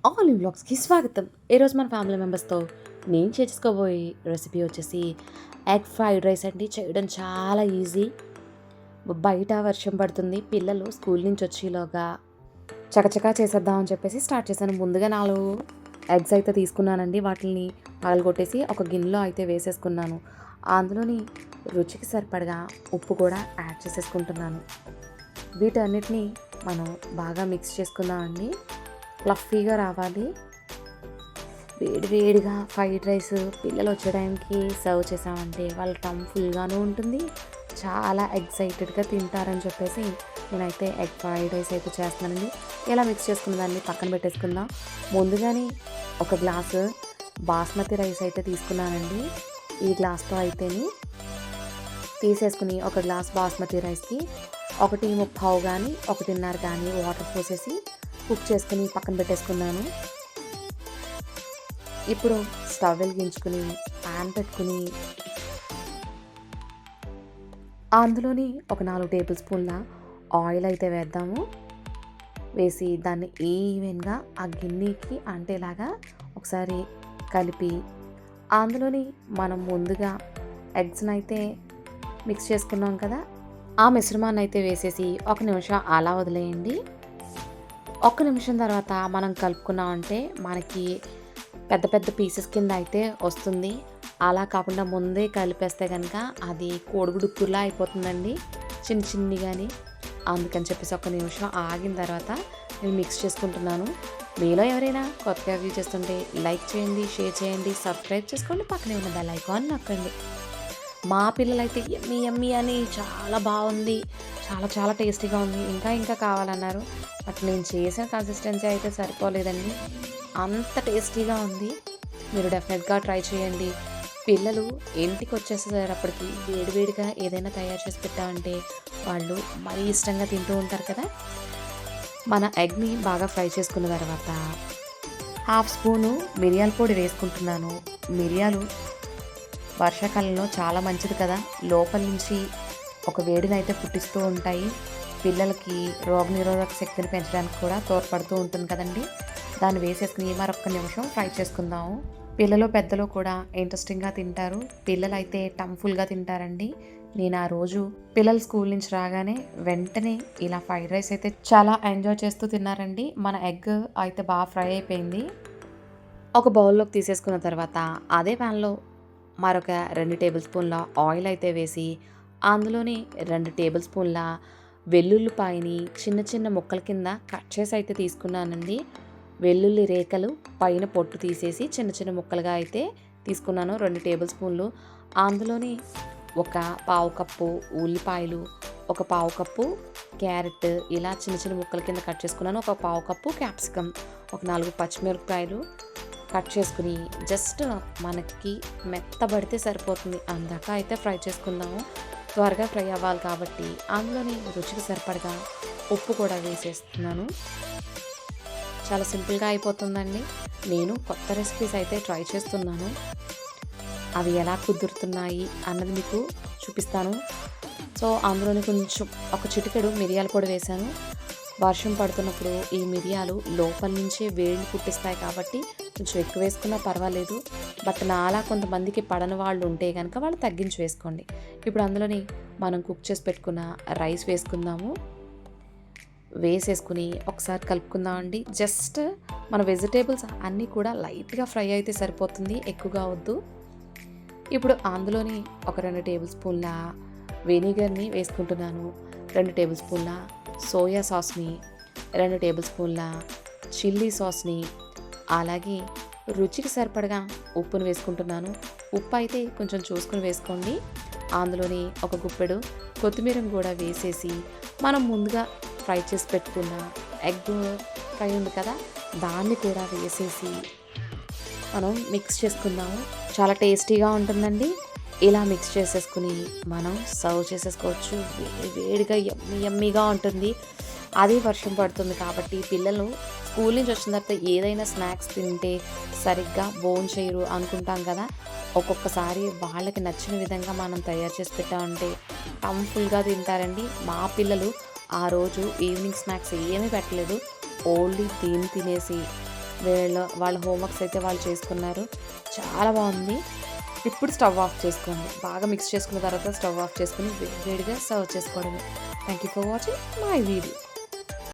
All వ్లాగ్స్కి స్వాగతం. ఈరోజు మన ఫ్యామిలీ మెంబర్స్తో నేను చేసుకోబోయే రెసిపీ వచ్చేసి ఎగ్ ఫ్రైడ్ రైస్ అండి. చేయడం చాలా ఈజీ. బయట వర్షం పడుతుంది, పిల్లలు స్కూల్ నుంచి వచ్చేలోగా చకచకా చేసేద్దామని చెప్పేసి స్టార్ట్ చేశాను. ముందుగా 4 ఎగ్స్ అయితే తీసుకున్నానండి. వాటిని పగలగొట్టేసి ఒక గిన్నెలో అయితే వేసేసుకున్నాను. అందులోని రుచికి సరిపడగా ఉప్పు కూడా యాడ్ చేసేసుకుంటున్నాను. వీటన్నిటిని మనం బాగా మిక్స్ చేసుకుందామండి. ఫ్లఫీగా రావాలి. వేడివేడిగా ఫ్రైడ్ రైస్ పిల్లలు వచ్చే టైంకి సర్వ్ చేసామంటే వాళ్ళ టమ్ ఫుల్గాను ఉంటుంది, చాలా ఎక్సైటెడ్గా తింటారని చెప్పేసి నేనైతే ఎగ్ ఫ్రైడ్ రైస్ అయితే చేస్తున్నానండి. ఇలా మిక్స్ చేసుకున్న దాన్ని పక్కన పెట్టేసుకుందాం. ముందుగానే ఒక గ్లాసు బాస్మతి రైస్ అయితే తీసుకున్నానండి. ఈ గ్లాస్తో అయితేని తీసేసుకుని ఒక గ్లాస్ బాస్మతి రైస్కి 1:30 కానీ 1:30 కానీ వాటర్ పోసేసి కుక్ చేసుకుని పక్కన పెట్టేసుకున్నాను. ఇప్పుడు స్టవ్ వెలిగించుకుని ప్యాన్ పెట్టుకుని అందులోని ఒక 4 టేబుల్ స్పూన్ల ఆయిల్ అయితే వేద్దాము. వేసి దాన్ని ఈవెన్గా ఆ గిన్నెకి అంటేలాగా ఒకసారి కలిపి అందులోని మనం ముందుగా ఎగ్స్ని అయితే మిక్స్ చేసుకున్నాం కదా, ఆ మిశ్రమాన్ని అయితే వేసేసి 1 నిమిషం అలా వదిలేయండి. 1 నిమిషం తర్వాత మనం కలుపుకున్నామంటే మనకి పెద్ద పెద్ద పీసెస్ కింద అయితే వస్తుంది. అలా కాకుండా ముందే కలిపేస్తే కనుక అది కోడిగుడ్డు కూరలా అయిపోతుందండి, చిన్నగాని. అందుకని చెప్పేసి 1 నిమిషం ఆగిన తర్వాత నేను మిక్స్ చేసుకుంటున్నాను. మీలో ఎవరైనా కొత్తగా వ్యూ చేస్తుంటే లైక్ చేయండి, షేర్ చేయండి, సబ్స్క్రైబ్ చేసుకోండి, పక్కనే ఉన్న బెల్ ఐకాన్ నొక్కండి. మా పిల్లలైతే యమ్మీ యమ్మీ అని చాలా బాగుంది, చాలా టేస్టీగా ఉంది, ఇంకా కావాలన్నారు. బట్ నేను చేసిన కన్సిస్టెన్సీ అయితే సరిపోలేదండి, అంత టేస్టీగా ఉంది. మీరు డెఫినెట్గా ట్రై చేయండి. పిల్లలు ఇంటికి వచ్చేసేటప్పటికి వేడివేడిగా ఏదైనా తయారు చేసి పెట్టామంటే వాళ్ళు మరీ ఇష్టంగా తింటూ ఉంటారు కదా. మన ఎగ్ని బాగా ఫ్రై చేసుకున్న తర్వాత 1/2 స్పూను మిరియాల పొడి వేసుకుంటున్నాను. మిరియాలు వర్షాకాలంలో చాలా మంచిది కదా, లోపల నుంచి ఒక వేడిని అయితే పుట్టిస్తూ ఉంటాయి. పిల్లలకి రోగనిరోధక శక్తిని పెంచడానికి కూడా తోడ్పడుతూ ఉంటుంది కదండి. దాన్ని వేసేసుకుని మరొక నిమిషం ఫ్రై చేసుకుందాము. పిల్లలు పెద్దలు కూడా ఇంట్రెస్టింగ్గా తింటారు. పిల్లలు అయితే టమ్ఫుల్గా తింటారండి. నేను ఆ రోజు పిల్లలు స్కూల్ నుంచి రాగానే వెంటనే ఇలా ఫ్రైడ్ రైస్ అయితే చాలా ఎంజాయ్ చేస్తూ తిన్నారండి. మన ఎగ్ అయితే బాగా ఫ్రై అయిపోయింది. ఒక బౌల్లోకి తీసేసుకున్న తర్వాత అదే ప్యాన్లో మరొక 2 టేబుల్ స్పూన్ల ఆయిల్ అయితే వేసి అందులోని 2 టేబుల్ స్పూన్ల వెల్లుల్లిపాయని చిన్న ముక్కల కింద కట్ చేసి అయితే తీసుకున్నానండి. వెల్లుల్లి రేఖలు పైన పొట్టు తీసేసి చిన్న ముక్కలుగా అయితే తీసుకున్నాను, 2 టేబుల్ స్పూన్లు. అందులోని ఒక 1/2 కప్పు ఉల్లిపాయలు, ఒక 1/2 కప్పు క్యారెట్ ఇలా చిన్న ముక్కల కింద కట్ చేసుకున్నాను. ఒక 1/2 కప్పు క్యాప్సికమ్, ఒక 4 పచ్చిమిరపకాయలు కట్ చేసుకుని జస్ట్ మనకి మెత్తబడితే సరిపోతుంది, అందాక అయితే ఫ్రై చేసుకుందాము. త్వరగా ఫ్రై అవ్వాలి కాబట్టి అందులోని రుచికి సరిపడగా ఉప్పు కూడా వేసేస్తున్నాను. చాలా సింపుల్గా అయిపోతుందండి. నేను కొత్త రెసిపీస్ అయితే ట్రై చేస్తున్నాను, అవి ఎలా కుదురుతున్నాయి అన్నది మీకు చూపిస్తాను. సో అందులోని కొంచెం ఒక చిటికెడు మిరియాల పొడి వేశాను. వర్షం పడుతున్నప్పుడు ఈ మిరియాలు లోపల నుంచే వేడిని పుట్టిస్తాయి కాబట్టి కొంచెం ఎక్కువ వేసుకున్నా పర్వాలేదు. బట్ నాలా కొంతమందికి పడని వాళ్ళు ఉంటే కనుక వాళ్ళు తగ్గించి వేసుకోండి. ఇప్పుడు అందులోని మనం కుక్ చేసి పెట్టుకున్న రైస్ వేసుకుందాము. వేసేసుకుని ఒకసారి కలుపుకుందామండి. జస్ట్ మన వెజిటేబుల్స్ అన్నీ కూడా లైట్గా ఫ్రై అయితే సరిపోతుంది, ఎక్కువగా వద్దు. ఇప్పుడు అందులోని ఒక 2 టేబుల్ స్పూన్ల వెనిగర్ని వేసుకుంటున్నాను. 2 టేబుల్ స్పూన్ల సోయా సాస్ని, 2 టేబుల్ స్పూన్ల చిల్లీ సాస్ని, అలాగే రుచికి సరిపడగా ఉప్పును వేసుకుంటున్నాను. ఉప్పు అయితే కొంచెం చూసుకుని వేసుకోండి. అందులోని ఒక గుప్పెడు కొత్తిమీరను కూడా వేసేసి మనం ముందుగా ఫ్రై చేసి పెట్టుకున్న ఎగ్ ఫ్రై ఉంది కదా, దాన్ని కూడా వేసేసి మనం మిక్స్ చేసుకుందాము. చాలా టేస్టీగా ఉంటుందండి. ఇలా మిక్స్ చేసేసుకుని మనం సర్వ్ చేసేసుకోవచ్చు. వేడిగా యమ్మీగా ఉంటుంది. అది వర్షం పడుతుంది కాబట్టి పిల్లలు స్కూల్ నుంచి వచ్చిన తర్వాత ఏదైనా స్నాక్స్ తింటే సరిగ్గా భోజనం చేయరు అనుకుంటాం కదా. ఒక్కొక్కసారి వాళ్ళకి నచ్చిన విధంగా మనం తయారు చేసి పెట్టామంటే టమ్ఫుల్గా తింటారండి. మా పిల్లలు ఆ రోజు ఈవినింగ్ స్నాక్స్ ఏమీ పెట్టలేదు, ఓన్లీ దీన్ని తినేసి వాళ్ళ హోంవర్క్స్ అయితే వాళ్ళు చేసుకున్నారు. చాలా బాగుంది. ఇప్పుడు స్టవ్ ఆఫ్ చేసుకోండి. బాగా మిక్స్ చేసుకున్న తర్వాత స్టవ్ ఆఫ్ చేసుకొని వేడిగా సర్వ్ చేసుకోవడమే. Thank you for watching my video.